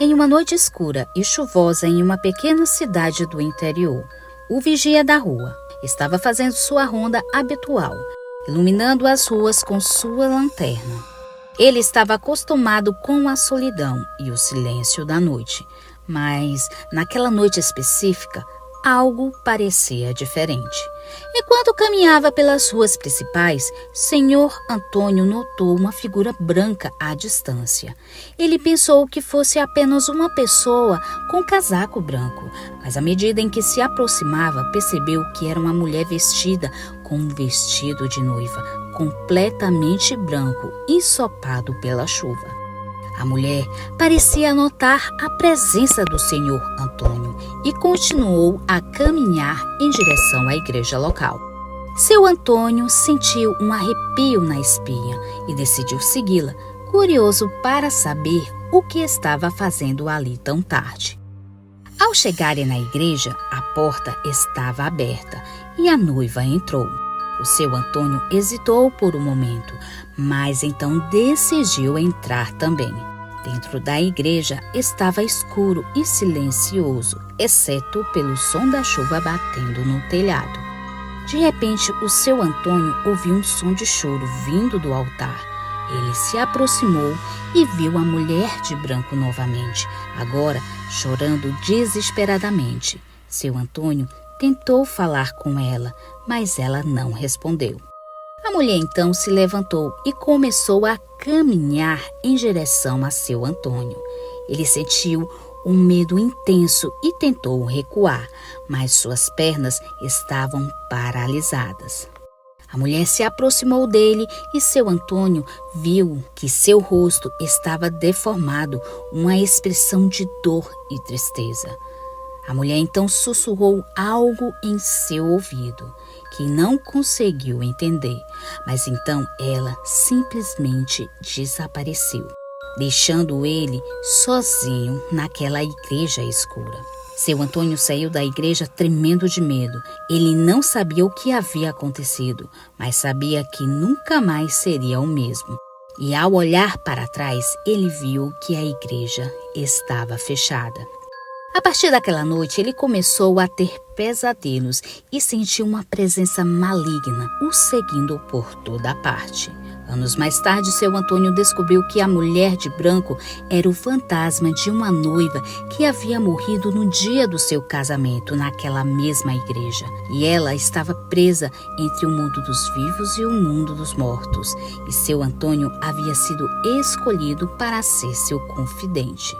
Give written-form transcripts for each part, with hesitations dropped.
Em uma noite escura e chuvosa em uma pequena cidade do interior, o vigia da rua estava fazendo sua ronda habitual, iluminando as ruas com sua lanterna. Ele estava acostumado com a solidão e o silêncio da noite, mas naquela noite específica, algo parecia diferente. Enquanto caminhava pelas ruas principais, Senhor Antônio notou uma figura branca à distância. Ele pensou que fosse apenas uma pessoa com casaco branco, mas à medida em que se aproximava, percebeu que era uma mulher vestida com um vestido de noiva, completamente branco, ensopado pela chuva. A mulher parecia notar a presença do Senhor Antônio e continuou a caminhar em direção à igreja local. Seu Antônio sentiu um arrepio na espinha e decidiu segui-la, curioso para saber o que estava fazendo ali tão tarde. Ao chegarem na igreja, a porta estava aberta e a noiva entrou. O seu Antônio hesitou por um momento, mas então decidiu entrar também. Dentro da igreja estava escuro e silencioso, exceto pelo som da chuva batendo no telhado. De repente, o seu Antônio ouviu um som de choro vindo do altar. Ele se aproximou e viu a mulher de branco novamente, agora chorando desesperadamente. Seu Antônio tentou falar com ela, mas ela não respondeu. A mulher então se levantou e começou a caminhar em direção a seu Antônio. Ele sentiu um medo intenso e tentou recuar, mas suas pernas estavam paralisadas. A mulher se aproximou dele e seu Antônio viu que seu rosto estava deformado, uma expressão de dor e tristeza. A mulher então sussurrou algo em seu ouvido, que não conseguiu entender, mas então ela simplesmente desapareceu, deixando ele sozinho naquela igreja escura. Seu Antônio saiu da igreja tremendo de medo. Ele não sabia o que havia acontecido, mas sabia que nunca mais seria o mesmo. E ao olhar para trás, ele viu que a igreja estava fechada. A partir daquela noite, ele começou a ter pesadelos e sentiu uma presença maligna o seguindo por toda parte. Anos mais tarde, seu Antônio descobriu que a mulher de branco era o fantasma de uma noiva que havia morrido no dia do seu casamento naquela mesma igreja. E ela estava presa entre o mundo dos vivos e o mundo dos mortos. E seu Antônio havia sido escolhido para ser seu confidente.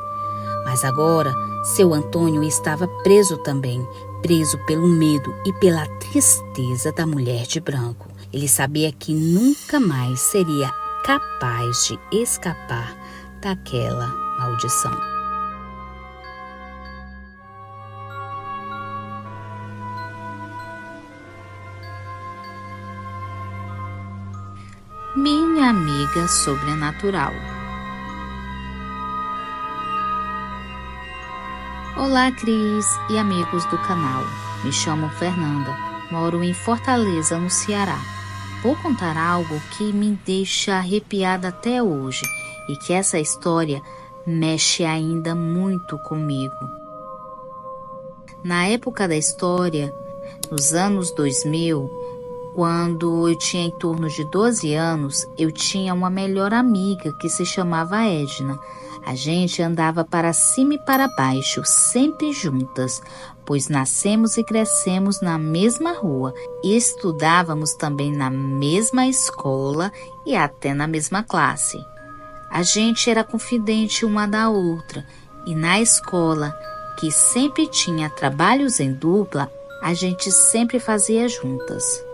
Mas agora, seu Antônio estava preso também, preso pelo medo e pela tristeza da mulher de branco. Ele sabia que nunca mais seria capaz de escapar daquela maldição. Minha amiga sobrenatural. Olá, Cris e amigos do canal. Me chamo Fernanda, moro em Fortaleza, no Ceará. Vou contar algo que me deixa arrepiada até hoje e que essa história mexe ainda muito comigo. Na época da história, nos anos 2000, quando eu tinha em torno de 12 anos, eu tinha uma melhor amiga que se chamava Edna. A gente andava para cima e para baixo, sempre juntas, pois nascemos e crescemos na mesma rua e estudávamos também na mesma escola e até na mesma classe. A gente era confidente uma da outra e na escola, que sempre tinha trabalhos em dupla, a gente sempre fazia juntas.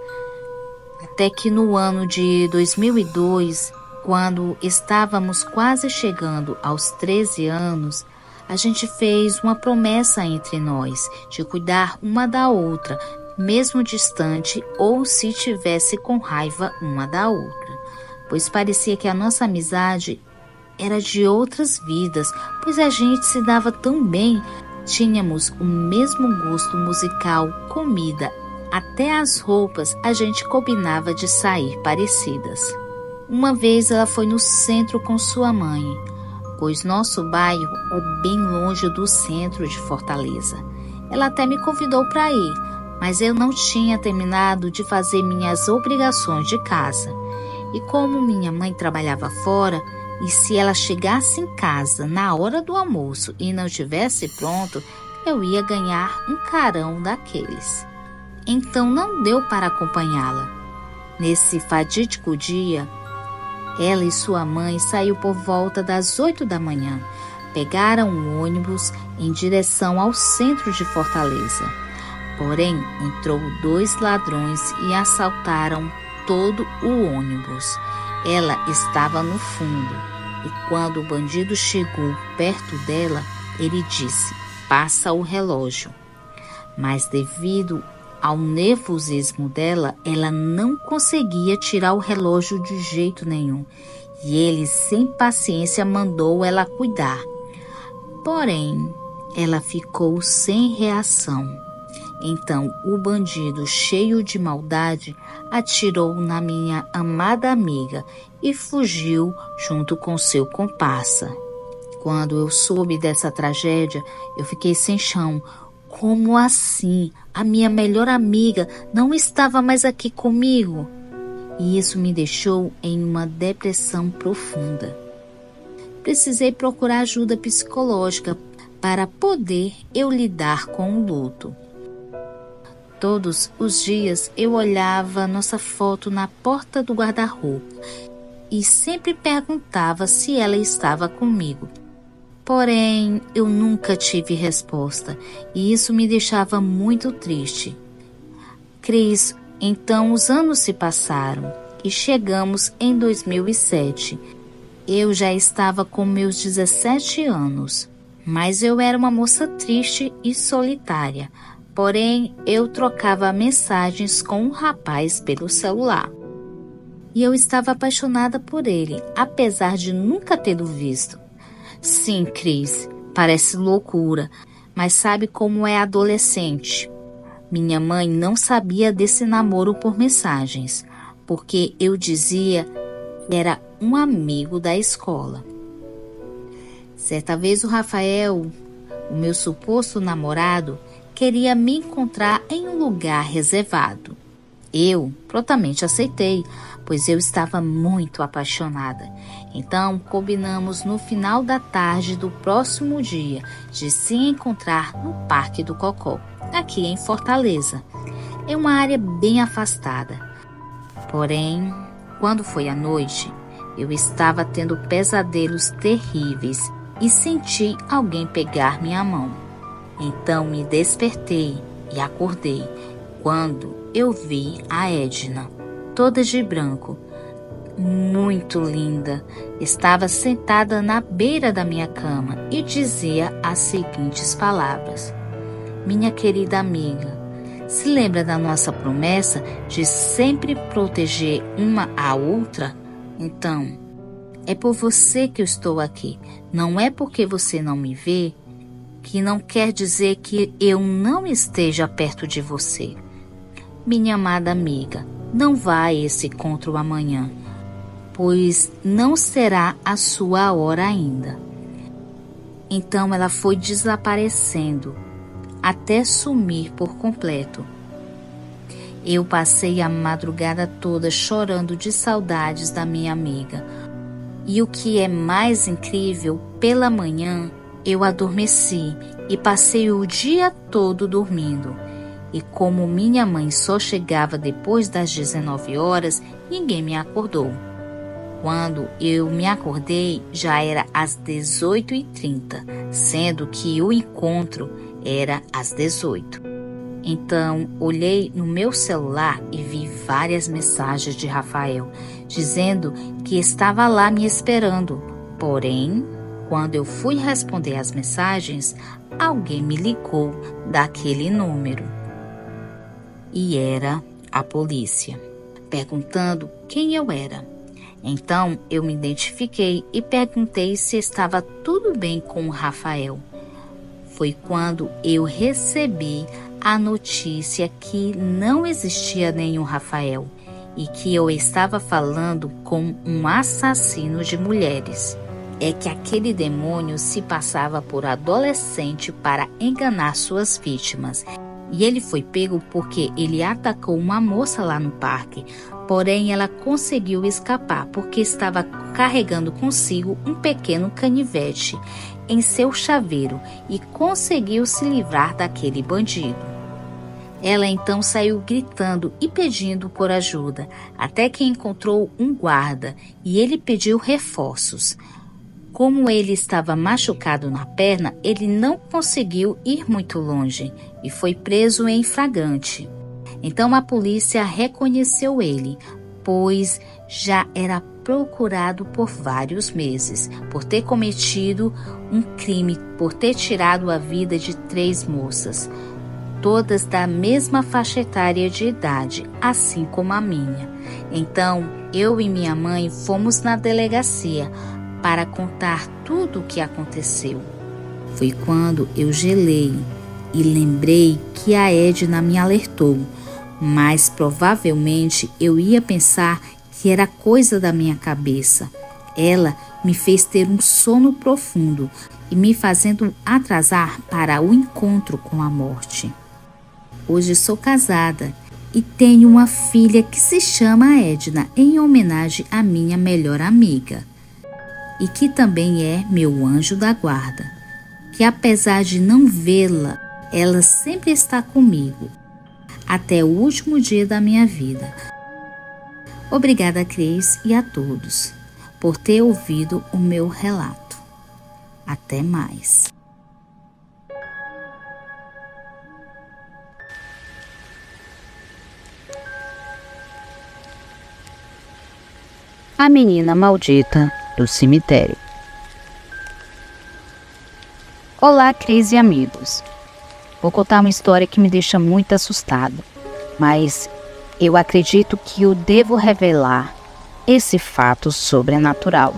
Até que no ano de 2002, quando estávamos quase chegando aos 13 anos, a gente fez uma promessa entre nós de cuidar uma da outra, mesmo distante ou se tivesse com raiva uma da outra. Pois parecia que a nossa amizade era de outras vidas, pois a gente se dava tão bem, tínhamos o mesmo gosto musical, comida, até as roupas a gente combinava de sair parecidas. Uma vez ela foi no centro com sua mãe. pois nosso bairro é bem longe do centro de Fortaleza. Ela até me convidou para ir, mas eu não tinha terminado de fazer minhas obrigações de casa. E como minha mãe trabalhava fora, e se ela chegasse em casa na hora do almoço e não estivesse pronto, eu ia ganhar um carão daqueles. Então não deu para acompanhá-la. Nesse fatídico dia, ela e sua mãe saíram por volta das 8 da manhã. Pegaram um ônibus em direção ao centro de Fortaleza. Porém, entrou 2 ladrões e assaltaram todo o ônibus. Ela estava no fundo e quando o bandido chegou perto dela, ele disse: "Passa o relógio." Mas devido ao nervosismo dela, ela não conseguia tirar o relógio de jeito nenhum. E ele, sem paciência, mandou ela cuidar. Porém, ela ficou sem reação. Então, o bandido, cheio de maldade, atirou na minha amada amiga e fugiu junto com seu comparsa. Quando eu soube dessa tragédia, eu fiquei sem chão. Como assim? A minha melhor amiga não estava mais aqui comigo? E isso me deixou em uma depressão profunda. Precisei procurar ajuda psicológica para poder eu lidar com o luto. Todos os dias eu olhava nossa foto na porta do guarda-roupa e sempre perguntava se ela estava comigo. Porém, eu nunca tive resposta e isso me deixava muito triste. Cris, então os anos se passaram e chegamos em 2007. Eu já estava com meus 17 anos, mas eu era uma moça triste e solitária. Porém, eu trocava mensagens com um rapaz pelo celular. E eu estava apaixonada por ele, apesar de nunca tê-lo visto. Sim, Cris, parece loucura, mas sabe como é adolescente? Minha mãe não sabia desse namoro por mensagens, porque eu dizia que era um amigo da escola. Certa vez o Rafael, o meu suposto namorado, queria me encontrar em um lugar reservado. Eu prontamente aceitei, pois eu estava muito apaixonada. Então, combinamos no final da tarde do próximo dia de se encontrar no Parque do Cocó, aqui em Fortaleza. É uma área bem afastada. Porém, quando foi à noite, eu estava tendo pesadelos terríveis e senti alguém pegar minha mão. Então me despertei e acordei quando eu vi a Edna, toda de branco, muito linda. Estava sentada na beira da minha cama e dizia as seguintes palavras: "Minha querida amiga, se lembra da nossa promessa de sempre proteger uma a outra? Então, é por você que eu estou aqui. Não é porque você não me vê, que não quer dizer que eu não esteja perto de você. Minha amada amiga, não vá a esse encontro amanhã, pois não será a sua hora ainda." Então ela foi desaparecendo, até sumir por completo. Eu passei a madrugada toda chorando de saudades da minha amiga. E o que é mais incrível, pela manhã eu adormeci e passei o dia todo dormindo. E como minha mãe só chegava depois das 19 horas, ninguém me acordou. Quando eu me acordei, já era às 18h30, sendo que o encontro era às 18. Então, olhei no meu celular e vi várias mensagens de Rafael, dizendo que estava lá me esperando. Porém, quando eu fui responder as mensagens, alguém me ligou daquele número. E era a polícia, perguntando quem eu era. Então, eu me identifiquei e perguntei se estava tudo bem com o Rafael. Foi quando eu recebi a notícia que não existia nenhum Rafael e que eu estava falando com um assassino de mulheres. é que aquele demônio se passava por adolescente para enganar suas vítimas. E ele foi pego porque ele atacou uma moça lá no parque. Porém, ela conseguiu escapar porque estava carregando consigo um pequeno canivete em seu chaveiro e conseguiu se livrar daquele bandido. Ela então saiu gritando e pedindo por ajuda, até que encontrou um guarda e ele pediu reforços. Como ele estava machucado na perna, ele não conseguiu ir muito longe e foi preso em flagrante. Então a polícia reconheceu ele, pois já era procurado por vários meses por ter cometido um crime, por ter tirado a vida de 3 moças, todas da mesma faixa etária de idade, assim como a minha. Então eu e minha mãe fomos na delegacia para contar tudo o que aconteceu. Foi quando eu gelei e lembrei que a Edna me alertou, mas provavelmente eu ia pensar que era coisa da minha cabeça. Ela me fez ter um sono profundo e me fazendo atrasar para o encontro com a morte. Hoje sou casada e tenho uma filha que se chama Edna, em homenagem à minha melhor amiga, e que também é meu anjo da guarda, que apesar de não vê-la, ela sempre está comigo, até o último dia da minha vida. Obrigada, Cris, e a todos, por ter ouvido o meu relato. Até mais. A menina maldita do cemitério. Olá, Cris e amigos. Vou contar uma história que me deixa muito assustada, mas eu acredito que eu devo revelar esse fato sobrenatural.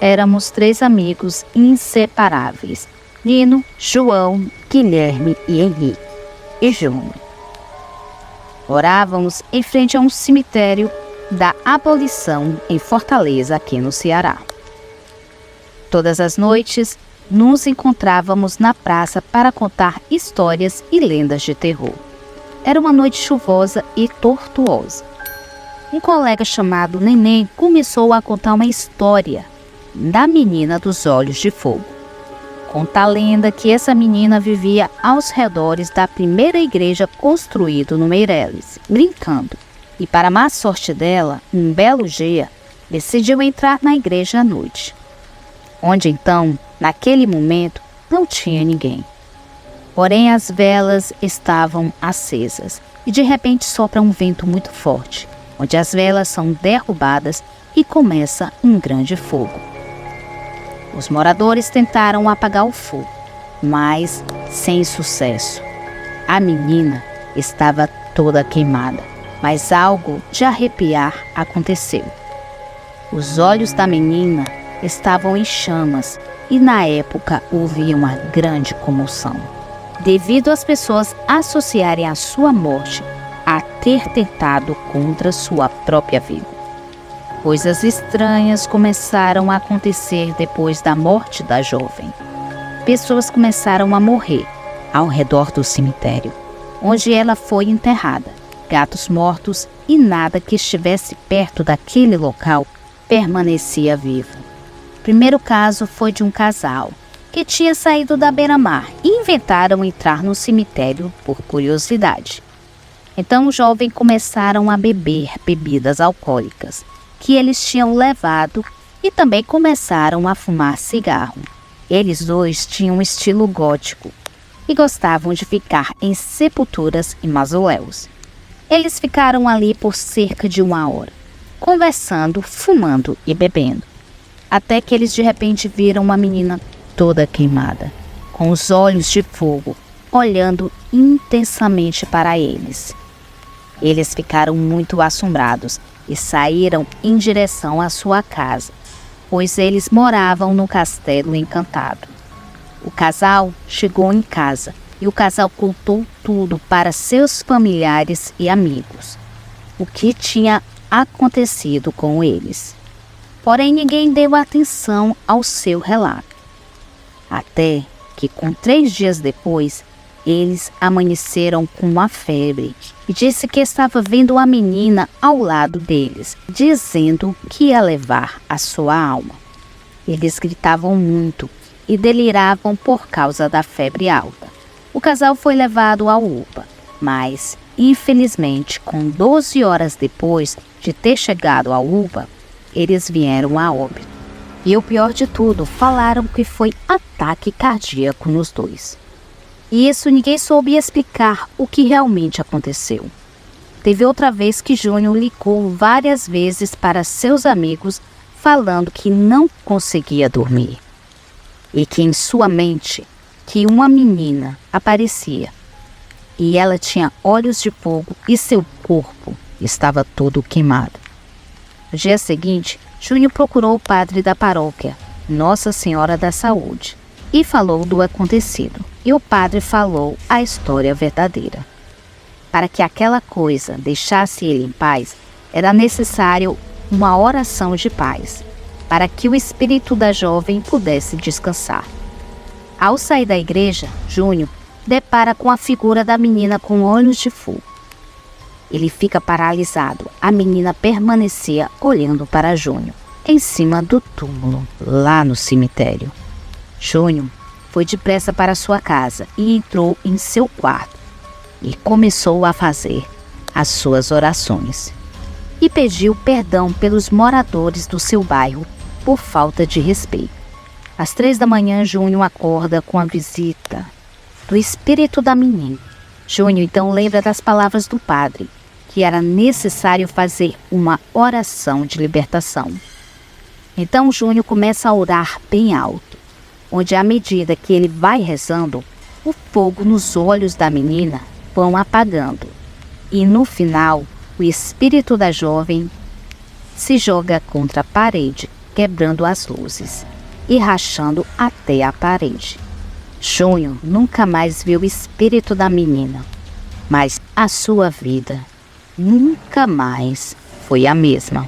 Éramos 3 amigos inseparáveis: Nino, João, Guilherme e Henrique e Júnior. Morávamos em frente a um cemitério da abolição em Fortaleza, aqui no Ceará. Todas as noites, nos encontrávamos na praça para contar histórias e lendas de terror. Era uma noite chuvosa e tortuosa. Um colega chamado Neném começou a contar uma história da menina dos olhos de fogo. Conta a lenda que essa menina vivia aos redores da primeira igreja construída no Meireles, brincando. E para má sorte dela, um belo dia, decidiu entrar na igreja à noite. Onde então, naquele momento, não tinha ninguém. Porém, as velas estavam acesas e de repente sopra um vento muito forte, onde as velas são derrubadas e começa um grande fogo. Os moradores tentaram apagar o fogo, mas sem sucesso. A menina estava toda queimada, mas algo de arrepiar aconteceu. Os olhos da menina estavam em chamas e na época houve uma grande comoção, devido às pessoas associarem a sua morte a ter tentado contra sua própria vida. Coisas estranhas começaram a acontecer depois da morte da jovem. Pessoas começaram a morrer ao redor do cemitério, onde ela foi enterrada. Gatos mortos e nada que estivesse perto daquele local permanecia vivo. O primeiro caso foi de um casal que tinha saído da beira-mar e inventaram entrar no cemitério por curiosidade. Então os jovens começaram a beber bebidas alcoólicas que eles tinham levado e também começaram a fumar cigarro. Eles dois tinham um estilo gótico e gostavam de ficar em sepulturas e mausoléus. Eles ficaram ali por cerca de 1 hora, conversando, fumando e bebendo, até que eles de repente viram uma menina toda queimada, com os olhos de fogo, olhando intensamente para eles. Eles ficaram muito assombrados e saíram em direção à sua casa, pois eles moravam no Castelo Encantado. O casal chegou em casa e o casal contou tudo para seus familiares e amigos, o que tinha acontecido com eles. Porém, ninguém deu atenção ao seu relato. Até que, com 3 dias depois, eles amanheceram com uma febre e disse que estava vendo uma menina ao lado deles, dizendo que ia levar a sua alma. Eles gritavam muito e deliravam por causa da febre alta. O casal foi levado ao UPA, mas, infelizmente, com 12 horas depois de ter chegado ao UPA, eles vieram a óbito. E o pior de tudo, falaram que foi ataque cardíaco nos dois. E isso ninguém soube explicar o que realmente aconteceu. Teve outra vez que Júnior ligou várias vezes para seus amigos falando que não conseguia dormir. E que em sua mente, que uma menina aparecia. E ela tinha olhos de fogo e seu corpo estava todo queimado. No dia seguinte, Júnior procurou o padre da paróquia, Nossa Senhora da Saúde, e falou do acontecido. E o padre falou a história verdadeira. Para que aquela coisa deixasse ele em paz, era necessário uma oração de paz, para que o espírito da jovem pudesse descansar. Ao sair da igreja, Júnior depara com a figura da menina com olhos de fogo. Ele fica paralisado. A menina permanecia olhando para Júnior, em cima do túmulo, lá no cemitério. Júnior foi depressa para sua casa e entrou em seu quarto e começou a fazer as suas orações. E pediu perdão pelos moradores do seu bairro por falta de respeito. Às 3 da manhã, Júnior acorda com a visita do espírito da menina. Júnior então lembra das palavras do padre, que era necessário fazer uma oração de libertação. Então Júnior começa a orar bem alto, onde à medida que ele vai rezando, o fogo nos olhos da menina vão apagando. E no final, o espírito da jovem se joga contra a parede, quebrando as luzes e rachando até a parede. Júnior nunca mais viu o espírito da menina, mas a sua vida nunca mais foi a mesma.